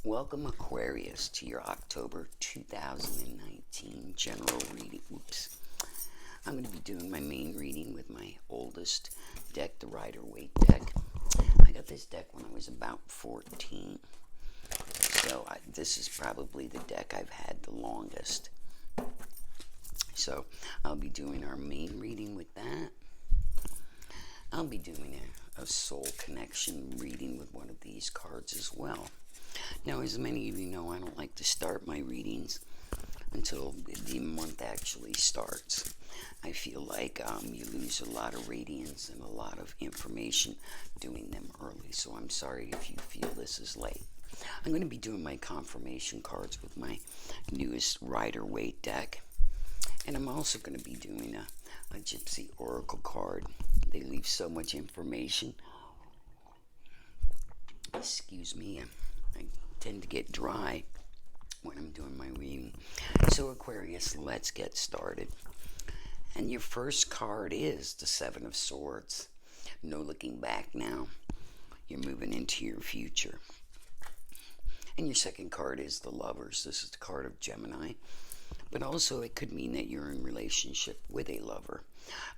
Welcome, Aquarius, to your October 2019 general reading. Oops. I'm going to be doing my main reading with my oldest deck, the Rider-Waite deck. I got this deck when I was about 14. So this is probably the deck I've had the longest. So I'll be doing our main reading with that. I'll be doing a soul connection reading with one of these cards as well. Now, as many of you know, I don't like to start my readings until the month actually starts. I feel like you lose a lot of radiance and a lot of information doing them early, so I'm sorry if you feel this is late. I'm going to be doing my confirmation cards with my newest Rider-Waite deck, and I'm also going to be doing a Gypsy Oracle card. They leave so much information. Excuse me, I tend to get dry when I'm doing my reading. So Aquarius, let's get started. And your first card is the Seven of Swords. No looking back now. You're moving into your future. And your second card is the Lovers. This is the card of Gemini. But also it could mean that you're in relationship with a lover.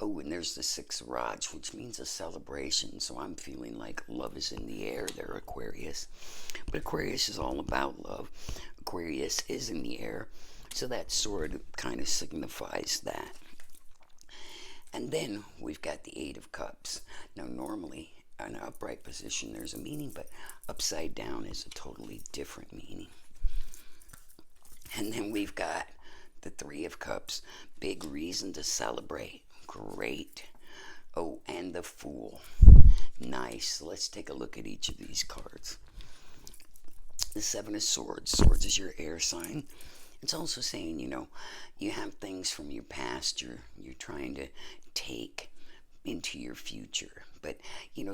Oh, and there's the Six of Rods, which means a celebration. So I'm feeling like love is in the air there, Aquarius. But Aquarius is all about love. Aquarius is in the air. So that sword kind of signifies that. And then we've got the Eight of Cups. Now, normally, in an upright position, there's a meaning, but upside down is a totally different meaning. And then we've got the Three of Cups. Big reason to celebrate. Great. Oh, and the Fool. Nice. Let's take a look at each of these cards. The Seven of Swords. Swords is your air sign. It's also saying, you have things from your past you're trying to take into your future. But,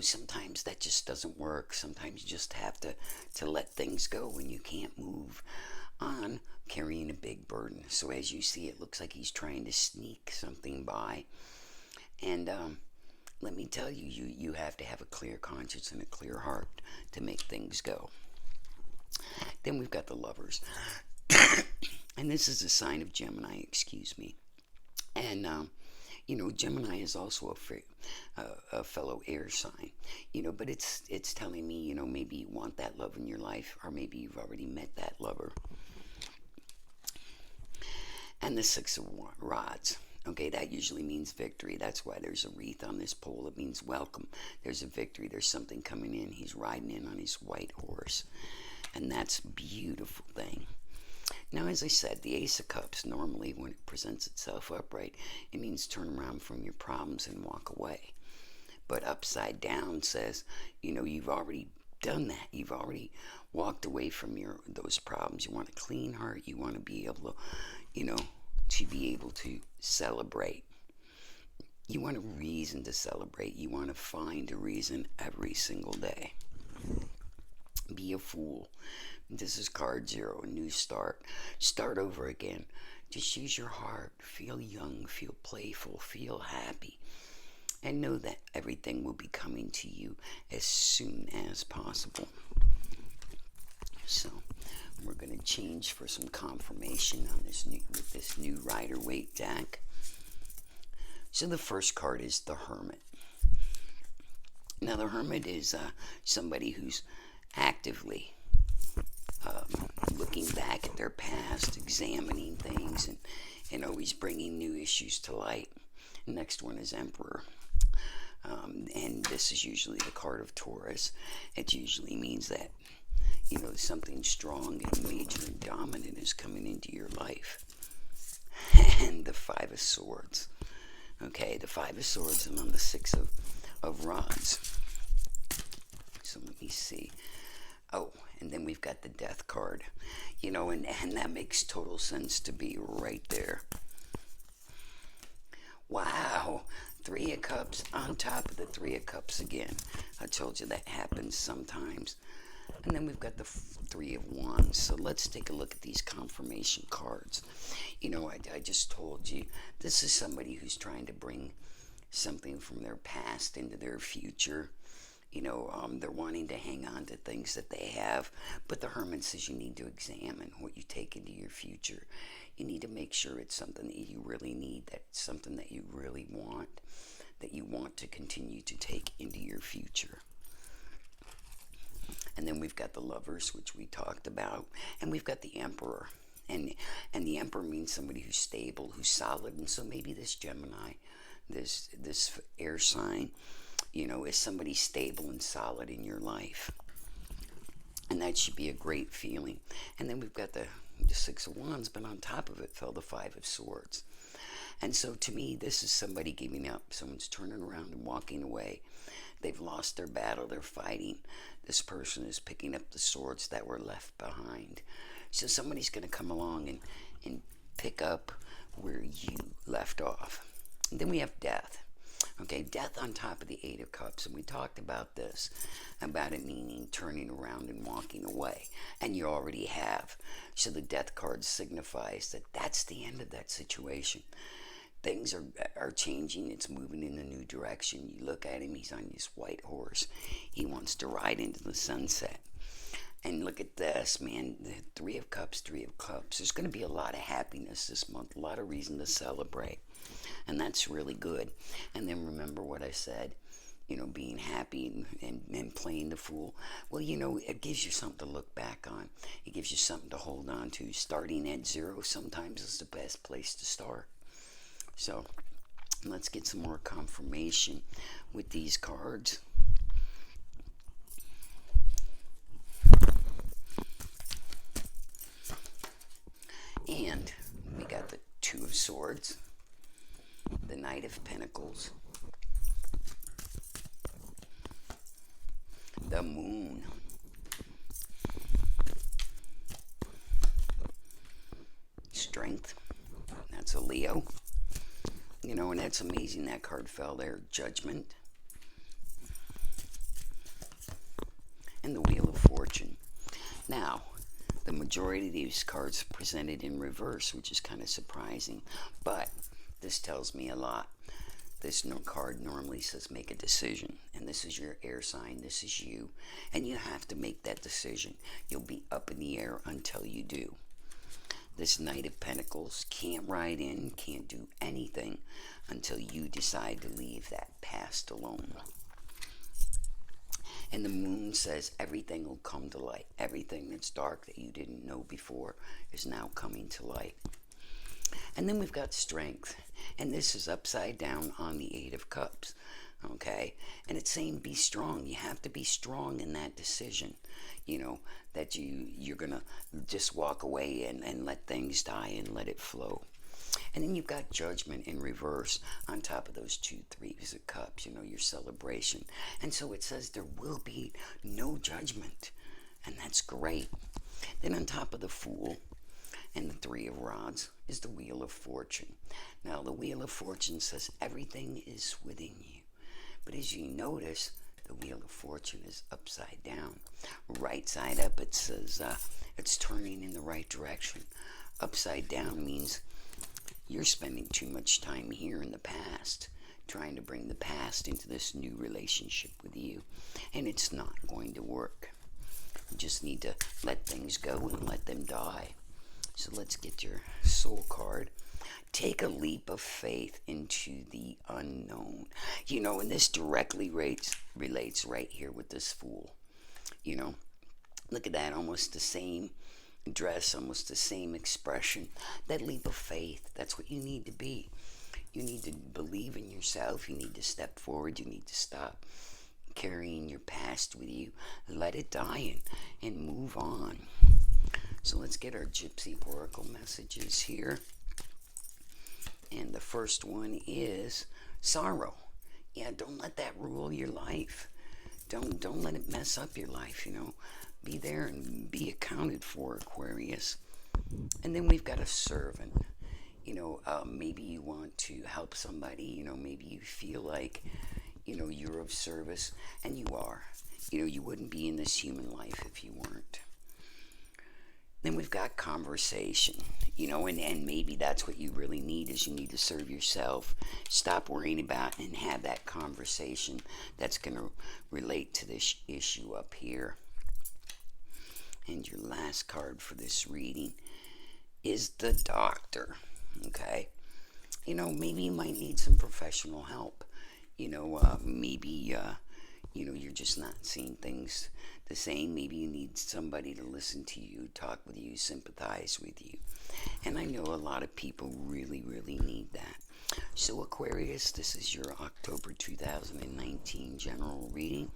sometimes that just doesn't work. Sometimes you just have to let things go when you can't move on carrying a big burden. So as you see, it looks like he's trying to sneak something by. And let me tell you, you have to have a clear conscience and a clear heart to make things go. Then we've got the Lovers. And this is a sign of Gemini, excuse me. And, Gemini is also a fellow air sign, but it's telling me, maybe you want that love in your life, or maybe you've already met that lover. And the Six of Rods. Okay, that usually means victory. That's why there's a wreath on this pole. It means welcome. There's a victory. There's something coming in. He's riding in on his white horse. And that's a beautiful thing. Now, as I said, the Ace of Cups, normally when it presents itself upright, it means turn around from your problems and walk away. But upside down says, you've already done that. You've already walked away from those problems. You want a clean heart. You want to be able to be able to celebrate. You want a reason to celebrate. You want to find a reason every single day. Be a fool. This is card 0, a new start. Start over again. Just use your heart. Feel young, feel playful, feel happy. And know that everything will be coming to you as soon as possible. So, we're going to change for some confirmation on with this new Rider-Waite deck. So the first card is the Hermit. Now the Hermit is somebody who's actively looking back at their past, examining things, and always bringing new issues to light. The next one is Emperor. And this is usually the card of Taurus. It usually means that something strong and major and dominant is coming into your life. And the Five of Swords. Okay, the Five of Swords and on the Six of Rods. So let me see. Oh, and then we've got the Death card. And that makes total sense to be right there. Wow. Three of Cups on top of the Three of Cups again. I told you that happens sometimes. And then we've got the Three of Wands. So let's take a look at these confirmation cards. I just told you, this is somebody who's trying to bring something from their past into their future. They're wanting to hang on to things that they have. But the Hermit says you need to examine what you take into your future. You need to make sure it's something that you really need, that it's something that you really want, that you want to continue to take into your future. And then we've got the Lovers, which we talked about, and we've got the Emperor. And the Emperor means somebody who's stable, who's solid. And so maybe this Gemini, this air sign, is somebody stable and solid in your life. And that should be a great feeling. And then we've got the Six of Wands, but on top of it fell the Five of Swords. And so to me, this is somebody giving up. Someone's turning around and walking away. They've lost their battle. They're fighting. This person is picking up the swords that were left behind. So somebody's going to come along and pick up where you left off. And then we have Death. Okay, Death on top of the Eight of Cups. And we talked about this, about it meaning turning around and walking away. And you already have. So the Death card signifies that that's the end of that situation. Things are changing. It's moving in a new direction. You look at him, he's on this white horse. He wants to ride into the sunset. And look at this, man, the Three of Cups, Three of Cups. There's going to be a lot of happiness this month, a lot of reason to celebrate. And that's really good. And then remember what I said, being happy and playing the fool. Well, it gives you something to look back on. It gives you something to hold on to. Starting at zero sometimes is the best place to start. So let's get some more confirmation with these cards. And we got the Two of Swords, the Knight of Pentacles, the Moon, Strength, that's a Leo. And that's amazing that card fell there. Judgment. And the Wheel of Fortune. Now, the majority of these cards are presented in reverse, which is kind of surprising. But this tells me a lot. This card normally says make a decision. And this is your air sign. This is you. And you have to make that decision. You'll be up in the air until you do. This Knight of Pentacles can't ride in, can't do anything until you decide to leave that past alone. And the Moon says everything will come to light. Everything that's dark that you didn't know before is now coming to light. And then we've got Strength. And this is upside down on the Eight of Cups. Okay? And it's saying be strong. You have to be strong in that decision. That you're going to just walk away and let things die and let it flow. And then you've got Judgment in reverse on top of those two Threes of Cups, your celebration. And so it says there will be no judgment. And that's great. Then on top of the Fool and the Three of Rods is the Wheel of Fortune. Now the Wheel of Fortune says everything is within you. But as you notice, the Wheel of Fortune is upside down. Right side up, it says it's turning in the right direction. Upside down means you're spending too much time here in the past, trying to bring the past into this new relationship with you. And it's not going to work. You just need to let things go and let them die. So let's get your Soul card. Take a leap of faith into the unknown. And this directly relates right here with this Fool. Look at that, almost the same dress, almost the same expression. That leap of faith, that's what you need to be. You need to believe in yourself. You need to step forward. You need to stop carrying your past with you. Let it die and move on. So let's get our Gypsy Oracle messages here. And the first one is sorrow. Yeah, don't let that rule your life. Don't let it mess up your life, Be there and be accounted for, Aquarius. And then we've got a Servant. Maybe you want to help somebody. Maybe you feel like, you're of service. And you are. You wouldn't be in this human life if you weren't. Then we've got conversation, and maybe that's what you really need is you need to serve yourself. Stop worrying about and have that conversation that's going to relate to this issue up here. And your last card for this reading is the Doctor. Okay? Maybe you might need some professional help. Maybe you're just not seeing things the same. Maybe you need somebody to listen to you, talk with you, sympathize with you. And I know a lot of people really, really need that. So Aquarius, this is your October 2019 general reading.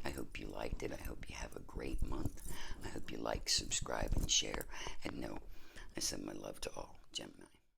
I hope you liked it. I hope you have a great month. I hope you like, subscribe, and share. And know, I send my love to all Gemini.